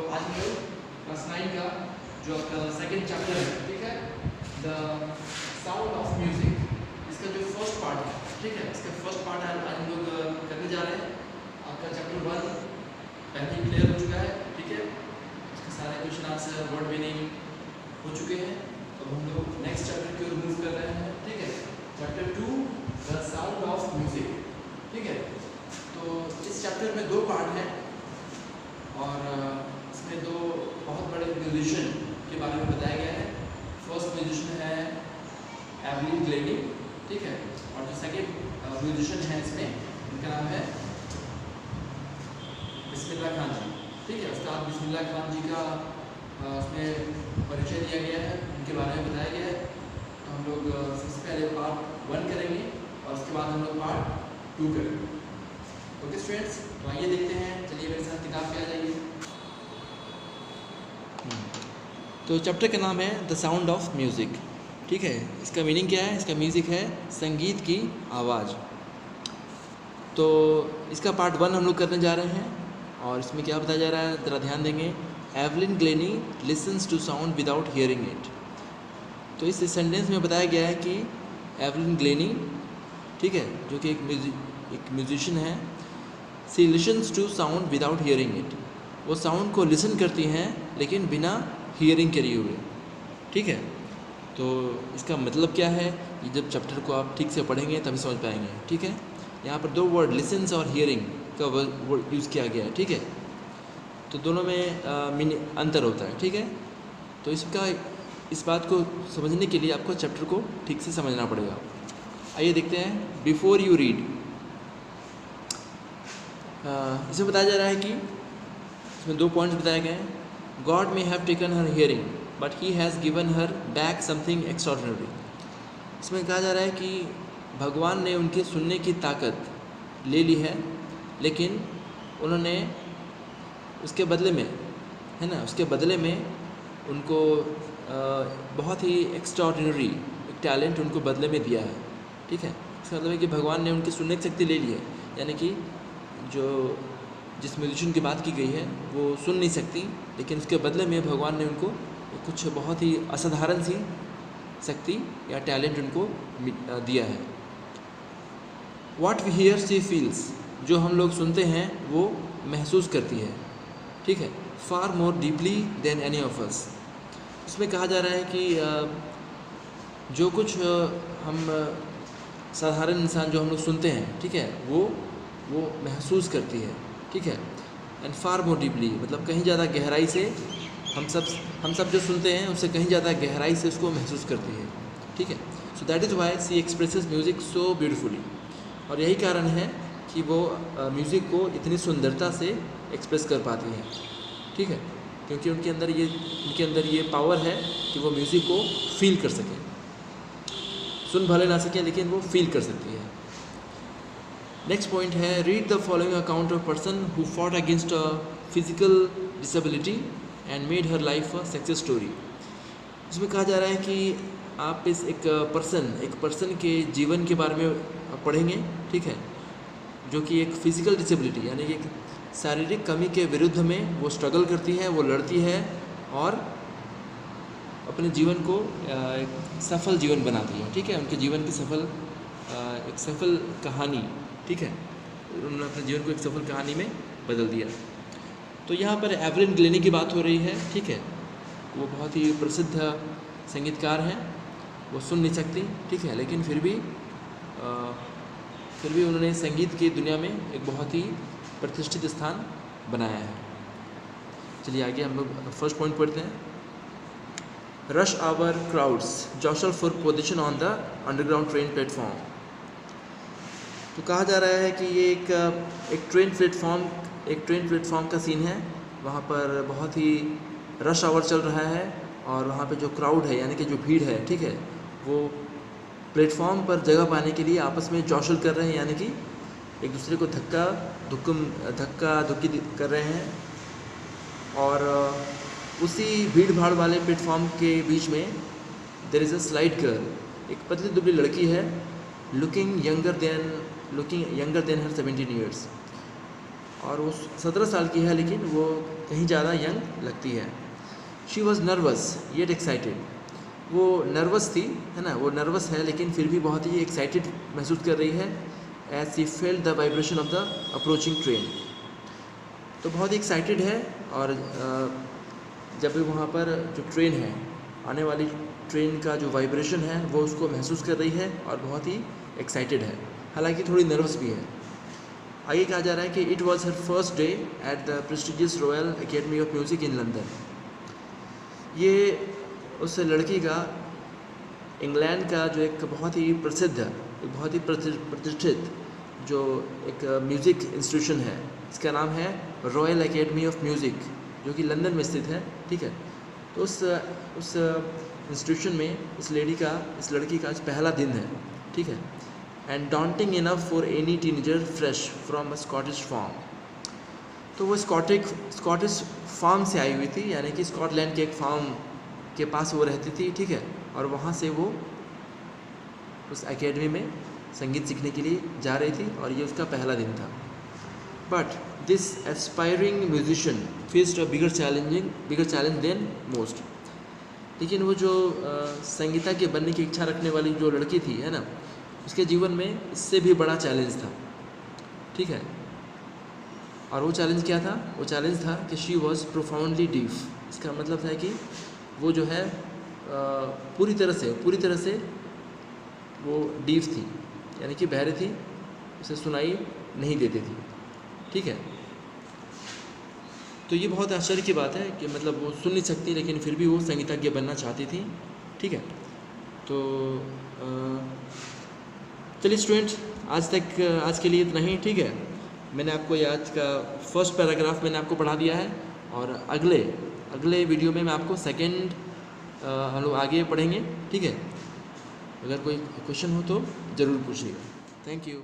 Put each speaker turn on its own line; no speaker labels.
आज हम लोग क्लास 9 का जो आपका सेकंड चैप्टर है, ठीक है, द साउंड ऑफ म्यूजिक, इसका जो फर्स्ट पार्ट है, ठीक है, इसका फर्स्ट पार्ट आज हम लोग करने जा रहे हैं। आपका चैप्टर 1 पहले ही क्लियर हो चुका है, ठीक है, इसके सारे क्वेश्चन आंसर वर्ड मीनिंग हो चुके हैं। अब हम लोग नेक्स्ट चैप्टर की ओर मूव कर रहे हैं, ठीक है, chapter 2 the sound of music, ठीक है। तो इस चैप्टर में दो पार्ट हैं और इसमें दो बहुत बड़े म्यूजिशियन के बारे में बताया गया है। फर्स्ट म्यूजिशियन है एवलिन ग्लेनी, ठीक है, और जो सेकंड म्यूजिशियन है इसमें, उनका नाम है बिस्मिल्लाह खान जी, ठीक है। उस्ताद बिस्मिल्लाह खान जी का उसमें परिचय दिया गया है, उनके बारे में बताया गया है। तो हम लोग सबसे पहले पार्ट 1 करेंगे और उसके बाद हम लोग पार्ट 2 करेंगे। ओके स्टूडेंट्स, तो आइए देखते हैं, चलिए मेरे साथ किताब पे आ जाइए। तो चैप्टर का नाम है द साउंड ऑफ म्यूज़िक, ठीक है। इसका मीनिंग क्या है? इसका म्यूज़िक है संगीत की आवाज़। तो इसका पार्ट 1 हम लोग करने जा रहे हैं और इसमें क्या बताया जा रहा है, ज़रा ध्यान देंगे। Evelyn Glennie listens to sound without hearing it. तो इस सेंटेंस में बताया गया है कि एवलिन ग्लेनी, ठीक है, जो कि एक म्यूजिशियन है, she listens to sound without hearing it. वो साउंड को लिसन करती हैं लेकिन बिना हियरिंग करे हुए, ठीक है। तो इसका मतलब क्या है, ये जब चैप्टर को आप ठीक से पढ़ेंगे तभी समझ पाएंगे, ठीक है। यहाँ पर दो वर्ड लिसन्स और हियरिंग का वर्ड यूज़ किया गया है, ठीक है। तो दोनों में अंतर होता है, ठीक है। तो इस बात को समझने के लिए आपको चैप्टर को ठीक से समझना पड़ेगा। आइए देखते हैं। बिफोर यू रीड, इसमें बताया जा रहा है कि इसमें 2 पॉइंट्स बताए गए हैं। God may have taken her hearing but he has given her back something extraordinary. इसमें कहा जा रहा है कि भगवान ने उनके सुनने की ताकत ले ली है, लेकिन उन्होंने उसके बदले में, है ना, उसके बदले में उनको बहुत ही एक्स्ट्राऑर्डिनरी एक टैलेंट उनको बदले में दिया है, ठीक है। इसका मतलब है कि भगवान ने उनकी सुनने की शक्ति ले ली है, यानी कि जिस म्यूजिशियन की बात की गई है वो सुन नहीं सकती, लेकिन उसके बदले में भगवान ने उनको कुछ बहुत ही असाधारण सी शक्ति या टैलेंट उनको दिया है। What we hear she feels, जो हम लोग सुनते हैं वो महसूस करती है, ठीक है। Far more deeply than any of us. इसमें कहा जा रहा है कि जो कुछ हम साधारण इंसान जो हम लोग सुनते हैं, ठीक है, वो महसूस करती है, ठीक है। एंड फार मोर डीपली मतलब कहीं ज़्यादा गहराई से हम सब जो सुनते हैं उससे कहीं ज़्यादा गहराई से उसको महसूस करती है, ठीक है। So that is why she expresses music so beautifully. और यही कारण है कि वो म्यूज़िक को इतनी सुंदरता से एक्सप्रेस कर पाती है, ठीक है, क्योंकि उनके अंदर ये पावर है कि वो म्यूज़िक को फील कर सकें। सुन भले ना सकें लेकिन वो फील कर सकती है। नेक्स्ट पॉइंट है, read the following account of person who fought against a physical disability and made her life a success story. इसमें कहा जा रहा है कि आप एक पर्सन के जीवन के बारे में पढ़ेंगे, ठीक है, जो कि एक फिजिकल डिसेबिलिटी यानी कि एक शारीरिक कमी के विरुद्ध में वो स्ट्रगल करती है, वो लड़ती है और अपने जीवन को एक सफल जीवन बनाती है, ठीक है। उनके जीवन की एक सफल कहानी, ठीक है, उन्होंने अपने जीवन को एक सफल कहानी में बदल दिया। तो यहाँ पर एवलिन ग्लेनी की बात हो रही है, ठीक है। वो बहुत ही प्रसिद्ध संगीतकार हैं, वो सुन नहीं सकती, ठीक है, लेकिन फिर भी उन्होंने संगीत की दुनिया में एक बहुत ही प्रतिष्ठित स्थान बनाया है। चलिए आगे हम लोग फर्स्ट पॉइंट पढ़ते हैं। Rush hour crowds jostle for position on the underground train platform. तो कहा जा रहा है कि ये एक ट्रेन प्लेटफॉर्म का सीन है। वहाँ पर बहुत ही रश आवर चल रहा है और वहाँ पे जो क्राउड है यानी कि जो भीड़ है, ठीक है, वो प्लेटफॉर्म पर जगह पाने के लिए आपस में जॉशल कर रहे हैं, यानी कि एक दूसरे को धक्का धुक्की कर रहे हैं। और उसी भीड़ भाड़ वाले प्लेटफॉर्म के बीच में there is a slight girl, एक पतली दुबली लड़की है, looking younger than her 17 years. और वो 17 साल की है, लेकिन वो कहीं ज़्यादा यंग लगती है। She was nervous yet excited, वो नर्वस थी, है ना, वो नर्वस है लेकिन फिर भी बहुत ही एक्साइटेड महसूस कर रही है। As she felt the vibration of the approaching train, तो बहुत ही एक्साइटेड है, और जब भी वहाँ पर जो ट्रेन है, आने वाली ट्रेन का जो वाइब्रेशन है वो उसको महसूस कर रही है और बहुत ही एक्साइटेड है, हालांकि थोड़ी नर्वस भी है। आगे कहा जा रहा है कि it was her first day at the prestigious royal academy of music in London. ये उस लड़की का इंग्लैंड का जो एक बहुत ही प्रसिद्ध, एक बहुत ही प्रतिष्ठित जो एक म्यूज़िक इंस्टीट्यूशन है, इसका नाम है रॉयल एकेडमी ऑफ म्यूज़िक, जो कि लंदन में स्थित है, ठीक है। तो उस इंस्टीट्यूशन में इस लड़की का आज पहला दिन है, ठीक है। And daunting enough for any teenager fresh from a Scottish farm, तो वो स्कॉटिश फार्म से आई हुई थी, यानी कि स्कॉटलैंड के एक फार्म के पास वो रहती थी, ठीक है। और वहाँ से वो उस एकेडमी में संगीत सीखने के लिए जा रही थी और ये उसका पहला दिन था। But this aspiring musician faced a bigger challenge than most, लेकिन वो जो संगीता के बनने की इच्छा रखने वाली जो लड़की थी, है ना, उसके जीवन में इससे भी बड़ा चैलेंज था, ठीक है। और वो चैलेंज क्या था? वो चैलेंज था कि शी वॉज प्रोफाउंडली डीफ। इसका मतलब था कि वो जो है पूरी तरह से वो डीफ थी, यानी कि बहरे थी, उसे सुनाई नहीं देती थी, ठीक है। तो ये बहुत आश्चर्य की बात है कि मतलब वो सुन नहीं सकती लेकिन फिर भी वो संगीतज्ञ बनना चाहती थी, ठीक है। तो चलिए स्टूडेंट, आज के लिए इतना ही, ठीक है। मैंने आपको ये आज का फर्स्ट पैराग्राफ मैंने आपको पढ़ा दिया है, और अगले वीडियो में मैं आपको सेकंड हम लोग आगे पढ़ेंगे, ठीक है। अगर कोई क्वेश्चन हो तो ज़रूर पूछिएगा। Thank you.